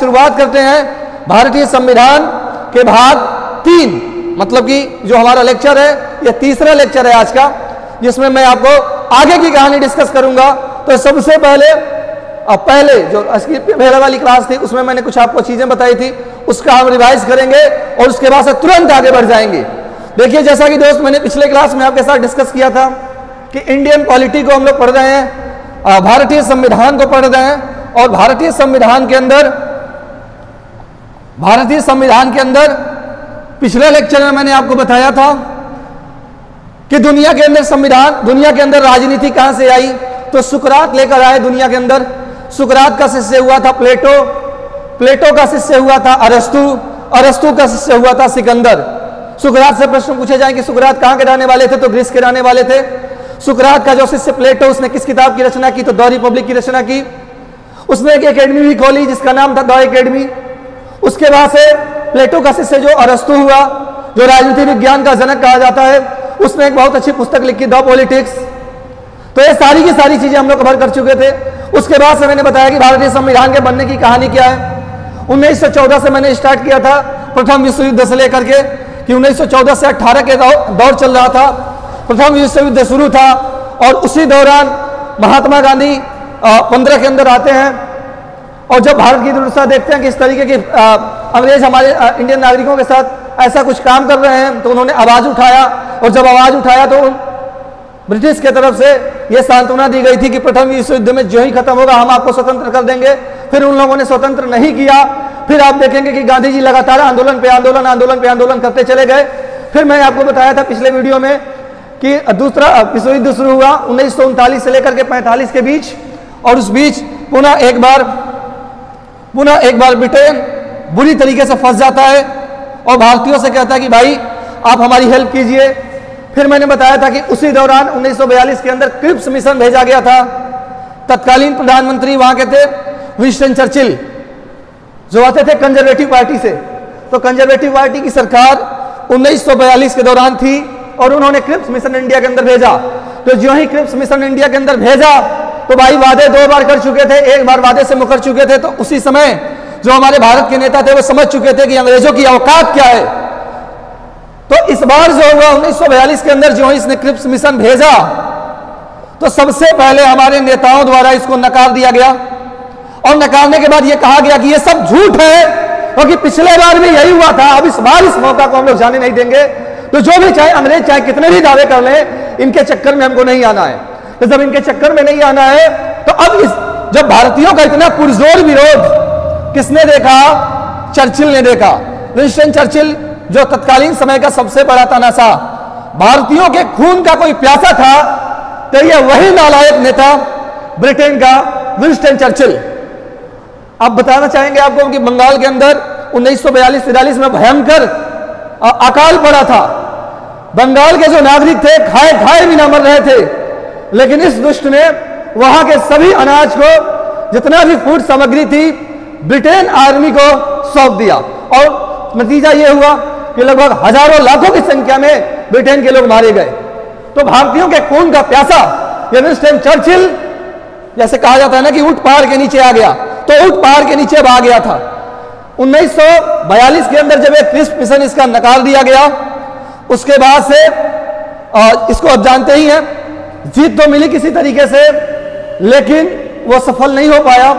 शुरुआत करते हैं भारतीय संविधान के भाग 3, मतलब कि जो हमारा लेक्चर है यह तीसरा लेक्चर है आज का, जिसमें मैं आपको आगे की कहानी डिस्कस करूंगा। तो सबसे पहले जो पहले वाली क्लास थी उसमें मैंने कुछ आपको चीजें बताई थी, उसका हम रिवाइज करेंगे और उसके बाद से तुरंत आगे बढ़ जाएंगे। देखिए, जैसा कि दोस्त मैंने पिछले क्लास में आपके साथ डिस्कस किया था कि इंडियन पॉलिटी को हम लोग पढ़ रहे हैं, भारतीय संविधान को पढ़ रहे हैं, और भारतीय संविधान के अंदर पिछले लेक्चर में मैंने आपको बताया था कि दुनिया के अंदर राजनीति कहां से आई। तो सुकरात लेकर आए दुनिया के अंदर। सुकरात का शिष्य हुआ था प्लेटो का शिष्य हुआ था अरस्तु का शिष्य हुआ था सिकंदर। सुकरात से प्रश्न पूछे जाए कि सुकरात कहां के रहने वाले थे, तो ग्रीस के रहने वाले थे। सुकरात का जो शिष्य प्लेटो, उसने किस किताब की रचना की, तो द रिपब्लिक की रचना की। उसने एक एकेडमी भी खोली जिसका नाम था द एकेडमी। उसके बाद से प्लेटो का शिष्य जो अरस्तु हुआ, जो राजनीति विज्ञान का जनक कहा जाता है, उसने एक बहुत अच्छी पुस्तक लिखी द पॉलिटिक्स। तो ये सारी की सारी चीजें हम लोग कवर कर चुके थे। उसके बाद से मैंने बताया कि भारतीय संविधान के बनने की कहानी क्या है। 1914 से मैंने स्टार्ट किया था, प्रथम विश्व युद्ध से लेकर के, कि 1914 से 18 के दौर चल रहा था। प्रथम विश्व युद्ध शुरू था और उसी दौरान महात्मा गांधी 15 के अंदर आते हैं, और जब भारत की दुर्दशा देखते हैं कि इस तरीके की अंग्रेज हमारे इंडियन नागरिकों के साथ ऐसा कुछ काम कर रहे हैं, तो उन्होंने आवाज उठाया। और जब आवाज उठाया तो ब्रिटिश के तरफ से यह सांत्वना दी गई थी कि प्रथम विश्व युद्ध में जो ही खत्म होगा हम आपको स्वतंत्र कर देंगे। फिर उन लोगों ने स्वतंत्र नहीं किया। फिर आप देखेंगे कि गांधी जी लगातार आंदोलन पे आंदोलन करते चले गए। फिर मैंने आपको बताया था पिछले वीडियो में कि दूसरा विश्व युद्ध शुरू हुआ 1939 से लेकर के 45 के बीच, और उस बीच पुनः एक बार ब्रिटेन बुरी तरीके से फंस जाता है और भारतीयों से कहता है कि भाई आप हमारी हेल्प कीजिए। फिर मैंने बताया था कि उसी दौरान 1942 के अंदर क्रिप्स मिशन भेजा गया था। तत्कालीन प्रधानमंत्री वहां के थे विंस्टन चर्चिल, जो आते थे कंजर्वेटिव पार्टी से। तो कंजर्वेटिव पार्टी की सरकार 1942 के दौरान थी और उन्होंने क्रिप्स मिशन इंडिया के अंदर भेजा। तो जो ही क्रिप्स मिशन इंडिया के अंदर भेजा तो भाई वादे 2 बार कर चुके थे, एक बार वादे से मुकर चुके थे। तो उसी समय जो हमारे भारत के नेता थे वो समझ चुके थे कि अंग्रेजों की औकात क्या है। तो इस बार जो हुआ 1942 के अंदर जो इसने क्रिप्स मिशन भेजा, तो सबसे पहले हमारे नेताओं द्वारा इसको नकार दिया गया, और नकारने के बाद यह कहा गया कि यह सब झूठ है, क्योंकि पिछले बार भी यही हुआ था। अब इस बार इस मौका को हम लोग जाने नहीं देंगे। तो जो भी चाहे अंग्रेज चाहे कितने भी दावे कर ले, इनके चक्कर में हमको नहीं आना है। तो जब इनके चक्कर में नहीं आना है, तो अब जब भारतीयों का इतना पुरजोर विरोध किसने देखा, चर्चिल ने देखा। विंस्टन चर्चिल जो तत्कालीन समय का सबसे बड़ा तानाशाह, भारतीयों के खून का कोई प्यासा था, तो यह वही नालायक नेता ब्रिटेन का विंस्टन चर्चिल। आप बताना चाहेंगे आपको कि बंगाल के अंदर 1942-43 में भयंकर अकाल पड़ा था। बंगाल के जो नागरिक थे खाए भी ना मर रहे थे, लेकिन इस दुष्ट ने वहां के सभी अनाज को, जितना भी फूड सामग्री थी, ब्रिटेन आर्मी को सौंप दिया। और नतीजा यह हुआ कि लगभग हजारों लाखों की संख्या में ब्रिटेन के लोग मारे गए। तो भारतीयों के खून का प्यासा ये विंस्टन चर्चिल, जैसे कहा जाता है ना कि ऊंट पहाड़ के नीचे आ गया, तो ऊंट पहाड़ के नीचे भाग गया था। 1942 के अंदर जब एक क्रिप्स मिशन इसका नकार दिया गया, उसके बाद से इसको अब जानते ही हैं, जीत तो मिली किसी तरीके से, लेकिन वो सफल नहीं हो पाया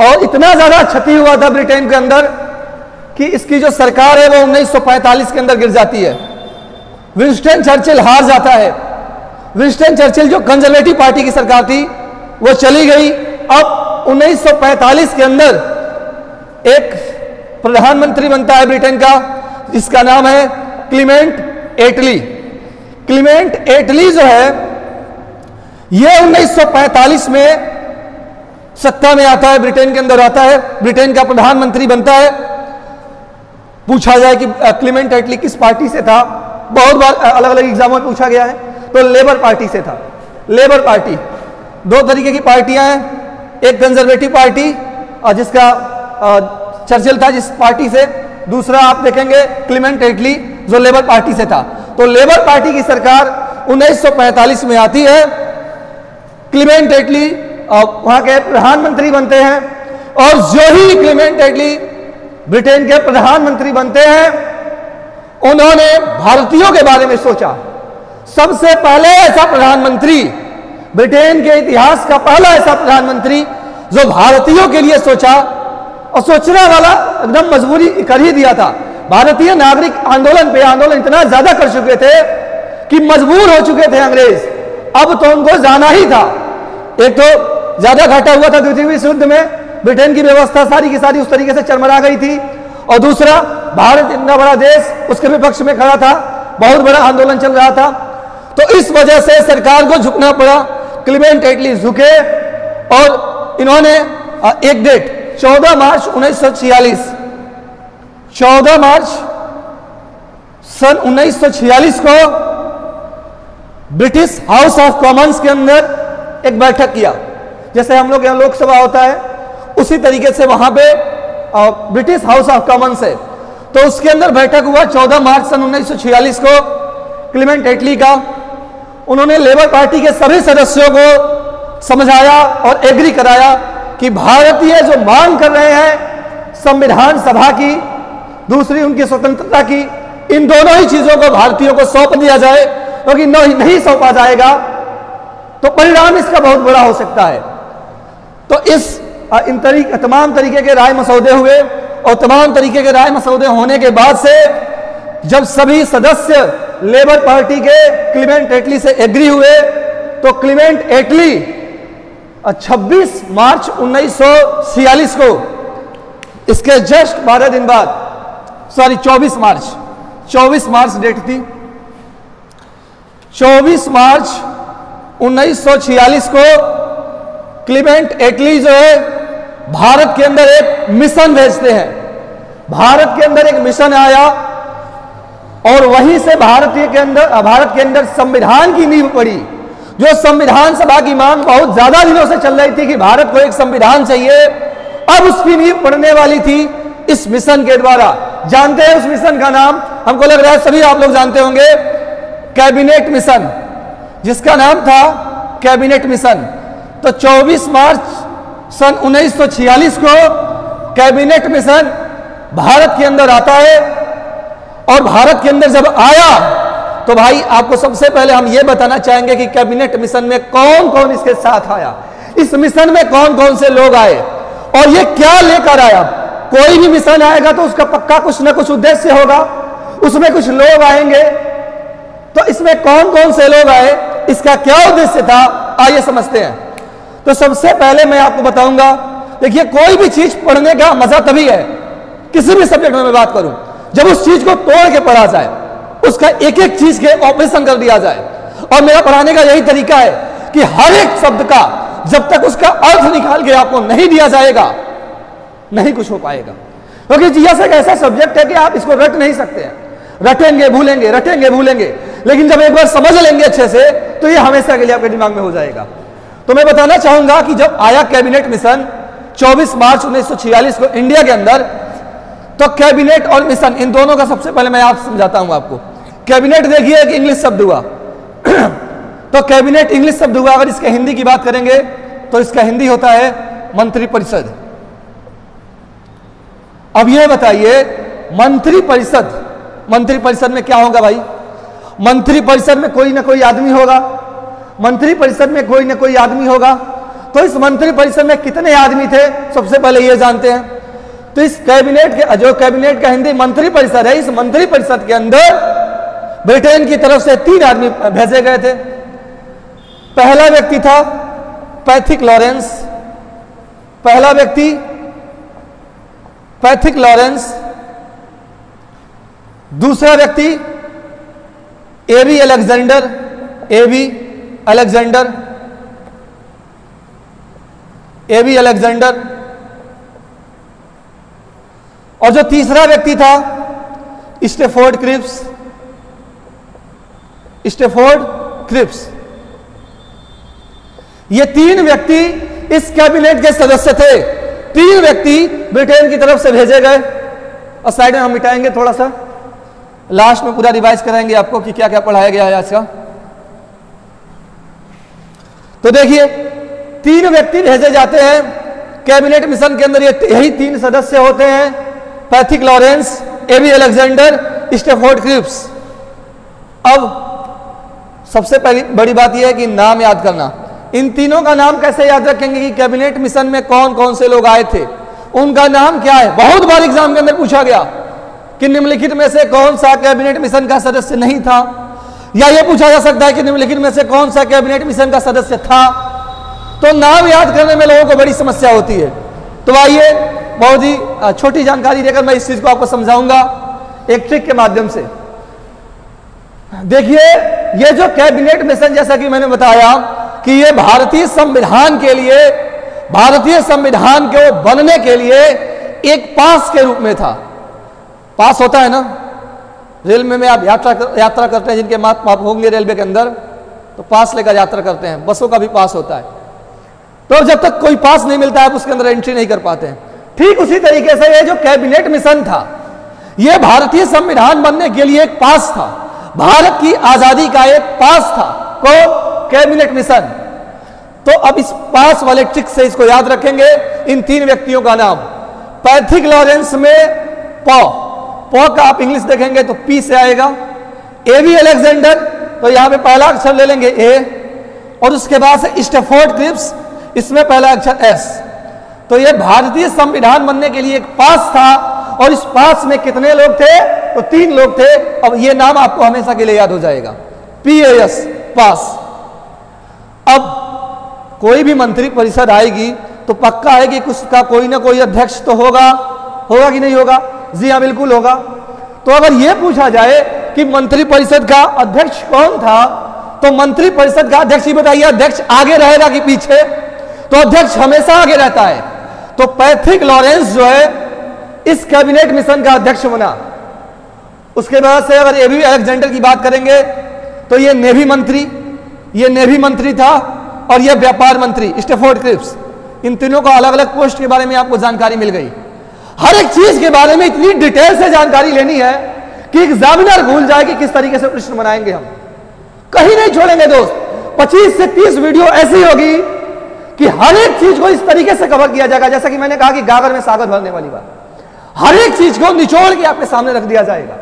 और इतना ज्यादा क्षति हुआ था ब्रिटेन के अंदर कि इसकी जो सरकार है वो 1945 के अंदर गिर जाती है। विंस्टन चर्चिल हार जाता है। विंस्टन चर्चिल जो कंजर्वेटिव पार्टी की सरकार थी वो चली गई। अब 1945 के अंदर एक प्रधानमंत्री बनता है ब्रिटेन का, जिसका नाम है क्लीमेंट एटली। क्लीमेंट एटली जो है ये 1945 में सत्ता में आता है, ब्रिटेन के अंदर आता है, ब्रिटेन का प्रधानमंत्री बनता है। पूछा जाए कि क्लीमेंट एटली किस पार्टी से था, बहुत बार अलग अलग एग्जामों में पूछा गया है, तो लेबर पार्टी से था। लेबर पार्टी, 2 तरीके की पार्टियां हैं, एक कंजर्वेटिव पार्टी जिसका चर्चिल था जिस पार्टी से, दूसरा आप देखेंगे क्लीमेंट एटली जो लेबर पार्टी से था। तो लेबर पार्टी की सरकार 1945 में आती है। क्लीमेंट एटली वहां के प्रधानमंत्री बनते हैं। और जो ही क्लेमेंट एटली ब्रिटेन के प्रधानमंत्री बनते हैं, उन्होंने भारतीयों के बारे में सोचा। सबसे पहले ऐसा प्रधानमंत्री, ब्रिटेन के इतिहास का पहला ऐसा प्रधानमंत्री जो भारतीयों के लिए सोचा, और सोचने वाला एकदम मजबूरी कर ही दिया था। भारतीय नागरिक आंदोलन पे आंदोलन इतना ज्यादा कर चुके थे कि मजबूर हो चुके थे अंग्रेज, अब तो उनको जाना ही था। एक तो ज्यादा घाटा हुआ था द्वितीय विश्व युद्ध में, ब्रिटेन की व्यवस्था सारी की सारी उस तरीके से चरमरा गई थी, और दूसरा भारत इतना बड़ा देश उसके विपक्ष में खड़ा था, बहुत बड़ा आंदोलन चल रहा था। तो इस वजह से सरकार को झुकना पड़ा। क्लेमेंट एटली झुके और इन्होंने एक डेट 14 मार्च 1946, 14 मार्च सन 1946 को ब्रिटिश हाउस ऑफ कॉमन्स के अंदर एक बैठक किया। जैसे हम लोग यहाँ लोकसभा होता है, उसी तरीके से वहां पे ब्रिटिश हाउस ऑफ कॉमन्स है, तो उसके अंदर बैठक हुआ 14 मार्च सन 1946 को। क्लेमेंट एटली का उन्होंने लेबर पार्टी के सभी सदस्यों को समझाया और एग्री कराया कि भारतीय जो मांग कर रहे हैं संविधान सभा की, दूसरी उनकी स्वतंत्रता की, इन दोनों ही चीजों को भारतीयों को सौंप दिया जाए, क्योंकि नहीं सौंपा जाएगा तो परिणाम इसका बहुत बड़ा हो सकता है। तो तमाम तरीके के राय मसौदे हुए, और तमाम तरीके के राय मसौदे होने के बाद से जब सभी सदस्य लेबर पार्टी के क्लेमेंट एटली से एग्री हुए, तो क्लेमेंट एटली 26 मार्च 1946 को, इसके जस्ट 12 दिन बाद, सॉरी 24 मार्च डेट थी, 24 मार्च 1946 को क्लेमेंट एटली जो है भारत के अंदर एक मिशन भेजते हैं। भारत के अंदर एक मिशन आया और वहीं से भारत के अंदर संविधान की नींव पड़ी। जो संविधान सभा की मांग बहुत ज्यादा दिनों से चल रही थी कि भारत को एक संविधान चाहिए, अब उसकी नींव पड़ने वाली थी इस मिशन के द्वारा। जानते हैं उस मिशन का नाम? हमको लग रहा है सभी आप लोग जानते होंगे, कैबिनेट मिशन, जिसका नाम था कैबिनेट मिशन। तो 24 मार्च सन 1946 को कैबिनेट मिशन भारत के अंदर आता है, और भारत के अंदर जब आया तो भाई आपको सबसे पहले हम ये बताना चाहेंगे कि कैबिनेट मिशन में कौन कौन इसके साथ आया, इस मिशन में कौन कौन से लोग आए और ये क्या लेकर आया। कोई भी मिशन आएगा तो उसका पक्का कुछ ना कुछ उद्देश्य होगा, उसमें कुछ लोग आएंगे। तो इसमें कौन कौन से लोग आए, इसका क्या उद्देश्य था, आइए समझते हैं। तो सबसे पहले मैं आपको बताऊंगा, देखिए कोई भी चीज पढ़ने का मजा तभी है, किसी भी सब्जेक्ट में मैं बात करूं, जब उस चीज को तोड़ के पढ़ा जाए, उसका एक एक चीज के ऑपरेशन कर दिया जाए। और मेरा पढ़ाने का यही तरीका है कि हर एक शब्द का जब तक उसका अर्थ निकाल के आपको नहीं दिया जाएगा, नहीं कुछ हो पाएगा। क्योंकि जीएस एक ऐसा सब्जेक्ट है कि आप इसको रट नहीं सकते हैं, रटेंगे भूलेंगे, रटेंगे भूलेंगे, लेकिन जब एक बार समझ लेंगे अच्छे से तो ये हमेशा के लिए आपके दिमाग में हो जाएगा। तो मैं बताना चाहूंगा कि जब आया कैबिनेट मिशन 24 मार्च 1946 को इंडिया के अंदर, तो कैबिनेट और मिशन इन दोनों का सबसे पहले मैं आप समझाता हूं आपको। कैबिनेट देखिए एक इंग्लिश शब्द हुआ तो कैबिनेट इंग्लिश शब्द हुआ। अगर इसके हिंदी की बात करेंगे तो इसका हिंदी होता है मंत्रिपरिषद। अब ये बताइए मंत्रिपरिषद में क्या होगा भाई? मंत्रिपरिषद में कोई ना कोई आदमी होगा, मंत्रिपरिषद में कोई ना कोई आदमी होगा। तो इस मंत्रिपरिषद में कितने आदमी थे सबसे पहले ये जानते हैं। तो इस कैबिनेट के, जो कैबिनेट का हिंदी मंत्रिपरिषद है, इस मंत्रिपरिषद के अंदर ब्रिटेन की तरफ से 3 आदमी भेजे गए थे। पहला व्यक्ति था पैथिक लॉरेंस, पहला व्यक्ति पैथिक लॉरेंस, दूसरा व्यक्ति एवी अलेक्जेंडर, एवी अलेक्जेंडर, और जो तीसरा व्यक्ति था स्टेफोर्ड क्रिप्स। ये 3 व्यक्ति इस कैबिनेट के सदस्य थे। 3 व्यक्ति ब्रिटेन की तरफ से भेजे गए। और साइड में हम मिटाएंगे थोड़ा सा, लास्ट में पूरा रिवाइज कराएंगे आपको कि क्या क्या पढ़ाया गया है आज का। तो देखिए 3 व्यक्ति भेजे जाते हैं कैबिनेट मिशन के अंदर यही 3 सदस्य होते हैं, Pethick Lawrence, A V Alexander, Stafford Cripps. अब सबसे पहली बड़ी बात यह है कि नाम याद करना। इन तीनों का नाम कैसे याद रखेंगे कि कैबिनेट मिशन में कौन कौन से लोग आए थे, उनका नाम क्या है। बहुत बार एग्जाम के अंदर पूछा गया कि निम्नलिखित में से कौन सा कैबिनेट मिशन का सदस्य नहीं था, या यह पूछा जा सकता है कि निम्नलिखित में से कौन सा कैबिनेट मिशन का सदस्य था। तो नाम याद करने में लोगों को बड़ी समस्या होती है। तो आइए बहुत ही छोटी जानकारी देकर मैं इस चीज को आपको समझाऊंगा एक ट्रिक के माध्यम से। देखिए, ये जो कैबिनेट मिशन, जैसा कि मैंने बताया कि ये भारतीय संविधान के लिए, भारतीय संविधान के बनने के लिए एक पास के रूप में था। पास होता है ना, रेलवे में आप यात्रा करते हैं, जिनके माप होंगे रेलवे के अंदर, तो पास लेकर यात्रा करते हैं। बसों का भी पास होता है। तो जब तक कोई पास नहीं मिलता है, आप उसके अंदर एंट्री नहीं कर पाते हैं। ठीक उसी तरीके से ये जो कैबिनेट मिशन था, ये भारतीय संविधान बनने के लिए एक पास था, भारत की आजादी का एक पास था, को कैबिनेट मिशन। तो अब इस पास वाले ट्रिक से इसको याद रखेंगे। इन 3 व्यक्तियों का नाम, पैथिक लॉरेंस में पॉ का आप इंग्लिश देखेंगे तो पी से आएगा। एबी अलेक्जेंडर, तो यहां पे पहला अक्षर ले लेंगे ए, और उसके बाद से स्टेफोर्ड क्रिप्स, इसमें पहला अक्षर एस। तो ये भारतीय संविधान बनने के लिए एक पास था, और इस पास में कितने लोग थे, तो 3 लोग थे। अब ये नाम आपको हमेशा के लिए याद हो जाएगा, PAS, पास। अब कोई भी मंत्री परिषद आएगी तो पक्का है कि कुछ का कोई ना कोई अध्यक्ष तो होगा कि नहीं होगा? जी हाँ, बिल्कुल होगा। तो अगर यह पूछा जाए कि मंत्री परिषद का अध्यक्ष कौन था, तो मंत्री परिषद का अध्यक्ष ही बताइए, अध्यक्ष आगे रहेगा कि पीछे? तो अध्यक्ष हमेशा आगे रहता है। तो पैथिक लॉरेंस जो है इस कैबिनेट मिशन का अध्यक्ष बना। उसके बाद से अगर एबी अलेक्जेंडर की बात करेंगे तो ये नेवी मंत्री था, और यह व्यापार मंत्री स्टेफोर्ड क्रिप्स। इन तीनों को अलग अलग पोस्ट के बारे में आपको जानकारी मिल गई। हर एक चीज के बारे में इतनी डिटेल से जानकारी लेनी है कि एग्जामिनर भूल जाए कि किस तरीके से प्रश्न बनाएंगे। हम कहीं नहीं छोड़ेंगे दोस्त। 25 से 30 वीडियो ऐसी होगी कि हर एक चीज को इस तरीके से कवर किया जाएगा, जैसा कि मैंने कहा कि गागर में सागर भरने वाली बात। हर एक चीज को निचोड़ के आपके सामने रख दिया जाएगा।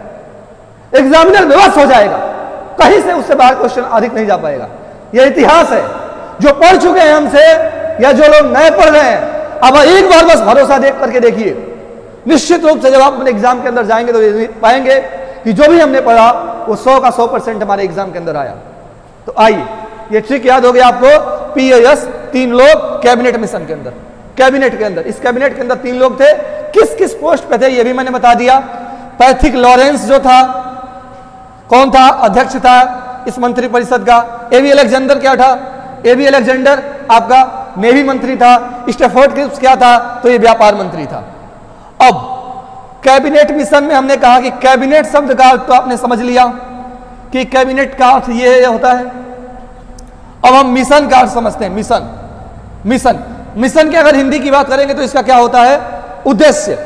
एग्जामिनर बेबस हो जाएगा, कहीं से उससे बाहर क्वेश्चन अधिक नहीं जा पाएगा। यह इतिहास है। जो पढ़ चुके हैं हमसे या जो लोग नए पढ़ रहे हैं, अब एक बार बस भरोसा देख करके देखिए। निश्चित रूप से जब आप अपने एग्जाम के अंदर जाएंगे तो पाएंगे कि जो भी हमने पढ़ा वो 100 का 100% हमारे एग्जाम के अंदर आया। तो आइए, ये ट्रिक याद हो गया आपको। PAS 3 लोग कैबिनेट मिशन के अंदर, कैबिनेट के अंदर, इस कैबिनेट के अंदर 3 लोग थे। किस किस पोस्ट पे थे ये भी मैंने बता दिया। पैथिक लॉरेंस जो था, कौन था? अध्यक्ष था इस मंत्री परिषद का। एबी अलेक्जेंडर क्या था? एबी अलेक्जेंडर आपका नेवी मंत्री था। स्टेफोर्ड क्रिप्स क्या था? तो ये व्यापार मंत्री था। अब कैबिनेट मिशन में हमने कहा कि कैबिनेट शब्द का अर्थ तो आपने समझ लिया कि कैबिनेट का अर्थ ये होता है। अब हम मिशन का अर्थ समझते हैं। मिशन की अगर हिंदी की बात करेंगे तो इसका क्या होता है? उद्देश्य।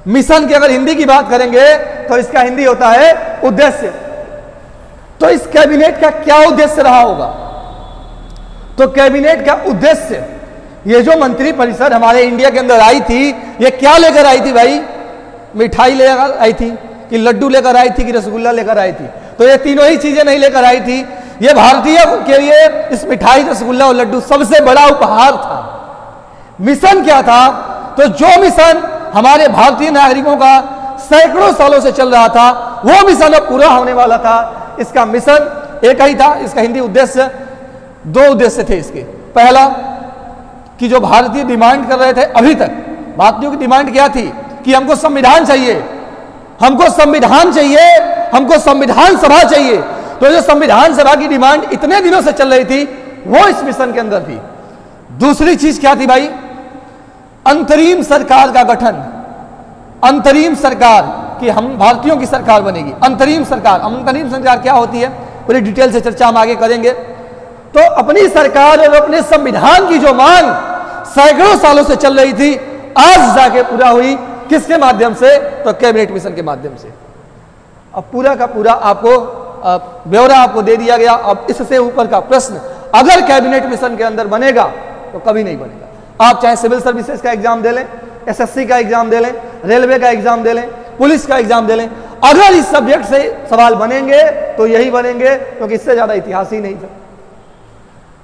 मिशन की अगर हिंदी की बात करेंगे तो इसका हिंदी होता है उद्देश्य। तो इस कैबिनेट का क्या उद्देश्य रहा होगा? तो कैबिनेट का उद्देश्य, ये जो मंत्री परिषद हमारे इंडिया के अंदर आई थी, ये क्या लेकर आई थी भाई? मिठाई लेकर आई थी कि लड्डू लेकर आई थी कि रसगुल्ला लेकर आई थी? तो ये तीनों ही चीजें नहीं लेकर आई थी। ये भारतीय के लिए इस मिठाई, रसगुल्ला और लड्डू सबसे बड़ा उपहार था। मिशन क्या था? तो जो मिशन हमारे भारतीय नागरिकों का सैकड़ों सालों से चल रहा था, वो मिशन अब पूरा होने वाला था। इसका मिशन एक ही था। इसका हिंदी उद्देश्य, 2 उद्देश्य थे इसके। पहला कि जो भारतीय डिमांड कर रहे थे अभी तक, भारतीयों की डिमांड क्या थी कि हमको संविधान चाहिए, हमको संविधान चाहिए, हमको संविधान सभा चाहिए। तो जो संविधान सभा की डिमांड इतने दिनों से चल रही थी, वो इस मिशन के अंदर थी। दूसरी चीज क्या थी भाई? अंतरिम सरकार का गठन। अंतरिम सरकार कि हम भारतीयों की सरकार बनेगी। अंतरिम सरकार क्या होती है, पूरी डिटेल से चर्चा हम आगे करेंगे। तो अपनी सरकार और अपने संविधान की जो मांग सैकड़ों सालों से चल रही थी, आज जाके पूरा हुई। किसके माध्यम से? तो कैबिनेट मिशन के माध्यम से। अब पूरा का पूरा आपको ब्यौरा आपको दे दिया गया। अब इससे ऊपर का प्रश्न अगर कैबिनेट मिशन के अंदर बनेगा तो कभी नहीं बनेगा। आप चाहे सिविल सर्विसेज का एग्जाम दे लें, एसएससी का एग्जाम दे लें, रेलवे का एग्जाम दे लें, पुलिस का एग्जाम दे लें, अगर इस सब्जेक्ट से सवाल बनेंगे तो यही बनेंगे, क्योंकि इससे ज्यादा इतिहास ही नहीं था।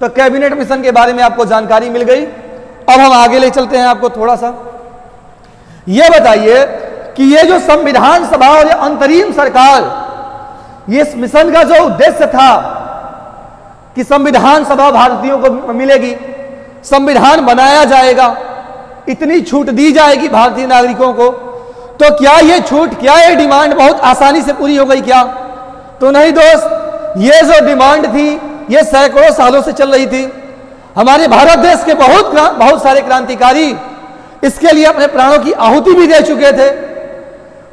तो कैबिनेट मिशन के बारे में आपको जानकारी मिल गई। अब हम आगे ले चलते हैं आपको थोड़ा सा। यह बताइए कि ये जो संविधान सभा और ये अंतरिम सरकार, ये इस मिशन का जो उद्देश्य था कि संविधान सभा भारतीयों को मिलेगी, संविधान बनाया जाएगा, इतनी छूट दी जाएगी भारतीय नागरिकों को, तो क्या ये छूट, क्या ये डिमांड बहुत आसानी से पूरी हो गई क्या? तो नहीं दोस्त, ये जो डिमांड थी ये सैकड़ों सालों से चल रही थी। हमारे भारत देश के बहुत सारे क्रांतिकारी इसके लिए अपने प्राणों की आहुति भी दे चुके थे।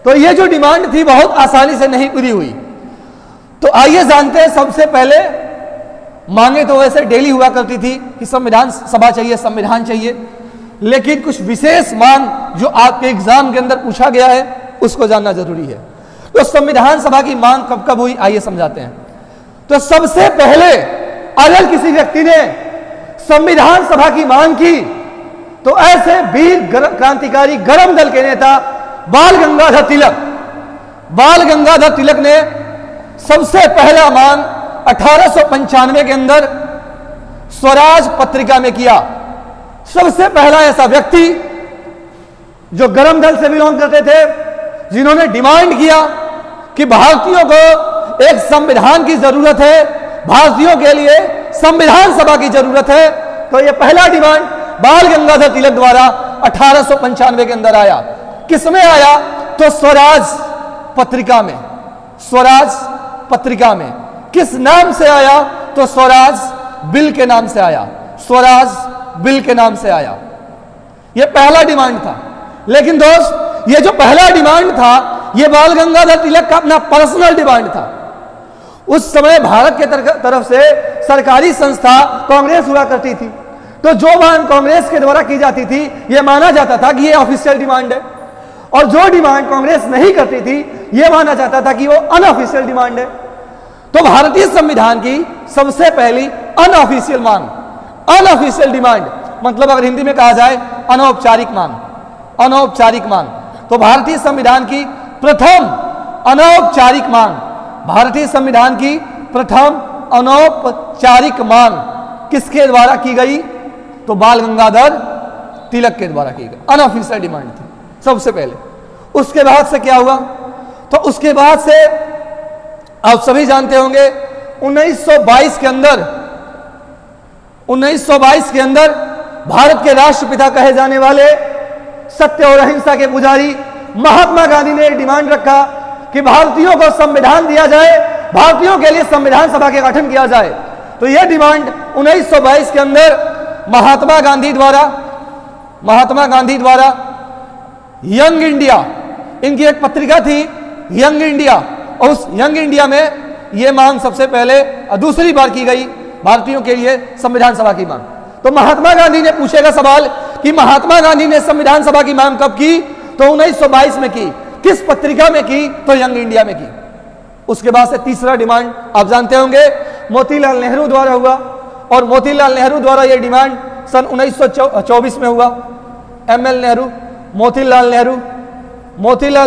तो ये जो डिमांड थी बहुत आसानी से नहीं पूरी हुई। तो आइए जानते हैं, सबसे पहले मांगे तो वैसे डेली हुआ करती थी कि संविधान सभा चाहिए, संविधान चाहिए, लेकिन कुछ विशेष मांग जो आपके एग्जाम के अंदर पूछा गया है उसको जानना जरूरी है। तो संविधान सभा की मांग कब कब हुई, आइए समझाते हैं। तो सबसे पहले अगर किसी व्यक्ति ने संविधान सभा की मांग की तो ऐसे वीर क्रांतिकारी गरम दल के नेता बाल गंगाधर तिलक ने सबसे पहला मांग 1895 के अंदर स्वराज पत्रिका में किया। सबसे पहला ऐसा व्यक्ति जो गरम दल से बिलोंग करते थे, जिन्होंने डिमांड किया कि भारतीयों को एक संविधान की जरूरत है, भारतीयों के लिए संविधान सभा की जरूरत है। तो यह पहला डिमांड बाल गंगाधर तिलक द्वारा 1895 के अंदर आया। किसमें आया? तो स्वराज पत्रिका में। स्वराज पत्रिका में किस नाम से आया? तो स्वराज बिल के नाम से आया। स्वराज बिल के नाम से आया। यह पहला डिमांड था। लेकिन दोस्त, यह जो पहला डिमांड था यह बाल गंगाधर तिलक का अपना पर्सनल डिमांड था। उस समय भारत के तरफ से सरकारी संस्था कांग्रेस हुआ करती थी, तो जो मांग कांग्रेस के द्वारा की जाती थी यह माना जाता था कि यह ऑफिशियल डिमांड है, और जो डिमांड कांग्रेस नहीं करती थी यह माना जाता था कि वो अनऑफिशियल डिमांड है। तो भारतीय संविधान की सबसे पहली अनऑफिशियल मांग, अनऑफिशियल डिमांड, मतलब अगर हिंदी में कहा जाए अनौपचारिक मांग, अनौपचारिक मांग। तो भारतीय संविधान की प्रथम अनौपचारिक मांग, भारतीय संविधान की प्रथम अनौपचारिक मांग किसके द्वारा की गई? तो बाल गंगाधर तिलक के द्वारा की गई। अनऑफिशियल डिमांड थी सबसे पहले। उसके बाद से क्या हुआ? तो उसके बाद से आप सभी जानते होंगे 1922 के अंदर भारत के राष्ट्रपिता कहे जाने वाले सत्य और अहिंसा के पुजारी महात्मा गांधी ने डिमांड रखा कि भारतीयों को संविधान दिया जाए, भारतीयों के लिए संविधान सभा का गठन किया जाए। तो यह डिमांड 1922 के अंदर महात्मा गांधी द्वारा यंग इंडिया, इनकी एक पत्रिका थी यंग इंडिया, और उस यंग इंडिया में यह मांग सबसे पहले दूसरी बार की गई, भारतीयों के लिए संविधान सभा की मांग। तो महात्मा गांधी ने पूछेगा सवाल कि महात्मा गांधी ने संविधान सभा की मांग कब की? तो 1922 में की। किस पत्रिका में की? तो यंग इंडिया में की। उसके बाद से तीसरा डिमांड आप जानते होंगे मोतीलाल नेहरू द्वारा हुआ, और मोतीलाल नेहरू द्वारा यह डिमांड सन 1924 में हुआ। ML नेहरू, मोतीलाल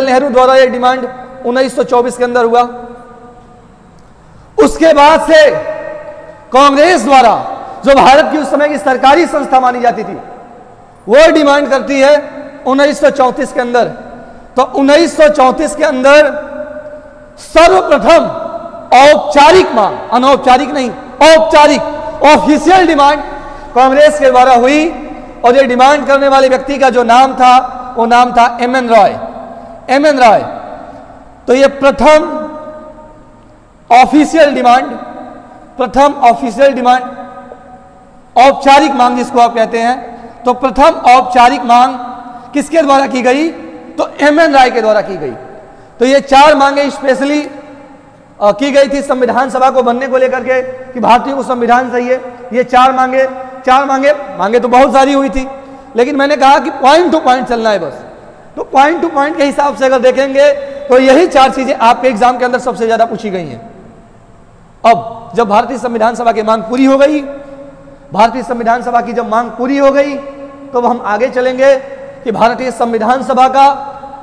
नेहरू द्वारा यह डिमांड 1924 के अंदर हुआ। उसके बाद से कांग्रेस द्वारा, जो भारत की उस समय की सरकारी संस्था मानी जाती थी, वो डिमांड करती है 1934 के अंदर। तो 1934 के अंदर सर्वप्रथम औपचारिक मांग, अनौपचारिक नहीं, औपचारिक ऑफिशियल डिमांड कांग्रेस के द्वारा हुई, और ये डिमांड करने वाले व्यक्ति का जो नाम था वो नाम था MN रॉय। तो ये प्रथम ऑफिशियल डिमांड, औपचारिक मांग जिसको आप कहते हैं, तो प्रथम औपचारिक मांग किसके द्वारा की गई? तो MN रॉय के द्वारा की गई। तो ये चार मांगे स्पेशली की गई थी संविधान सभा को बनने को लेकर के कि भारतीयों को संविधान चाहिए। ये चार मांगे तो बहुत सारी हुई थी, लेकिन मैंने कहा कि पॉइंट टू पॉइंट चलना है बस। तो पॉइंट टू पॉइंट के हिसाब से अगर देखेंगे तो यही चार चीजें आपके एग्जाम के अंदर सबसे ज्यादा पूछी गई हैं। अब जब भारतीय संविधान सभा की मांग पूरी हो गई, भारतीय संविधान सभा की जब मांग पूरी हो गई, तो हम आगे चलेंगे कि भारतीय संविधान सभा का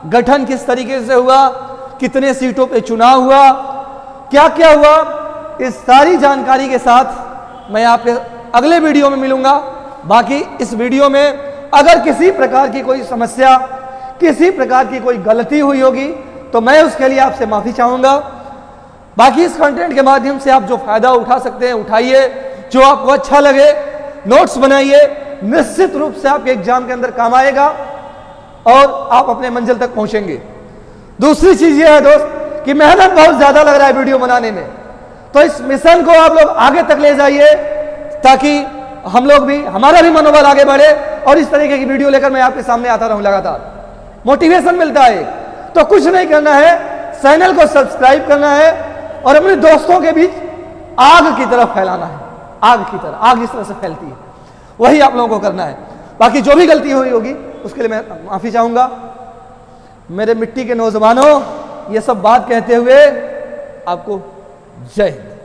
गठन किस तरीके से हुआ, कितने सीटों पे चुनाव हुआ, क्या क्या हुआ, इस सारी जानकारी के साथ मैं आपके अगले वीडियो में मिलूंगा। बाकी इस वीडियो में अगर किसी प्रकार की कोई समस्या, किसी प्रकार की कोई गलती हुई होगी तो मैं उसके लिए आपसे माफी चाहूंगा। बाकी इस कंटेंट के माध्यम से आप जो फायदा उठा सकते हैं उठाइए, जो आपको अच्छा लगे नोट्स बनाइए, निश्चित रूप से आपके एग्जाम के अंदर काम आएगा और आप अपने मंजिल तक पहुंचेंगे। दूसरी चीज यह है दोस्त कि मेहनत बहुत ज्यादा लग रहा है वीडियो बनाने में, तो इस मिशन को आप लोग आगे तक ले जाइए ताकि हम लोग भी, हमारा भी मनोबल आगे बढ़े और इस तरीके की वीडियो लेकर मैं आपके सामने आता रहूं लगातार। मोटिवेशन मिलता है। तो कुछ नहीं करना है, चैनल को सब्सक्राइब करना है और अपने दोस्तों के बीच आग की तरफ फैलाना है। आग की तरह, आग जिस तरह से फैलती है वही आप लोगों को करना है। बाकी जो भी गलती हुई होगी उसके लिए मैं माफी चाहूंगा। मेरे मिट्टी के नौजवानों, ये सब बात कहते हुए आपको जय हिंद।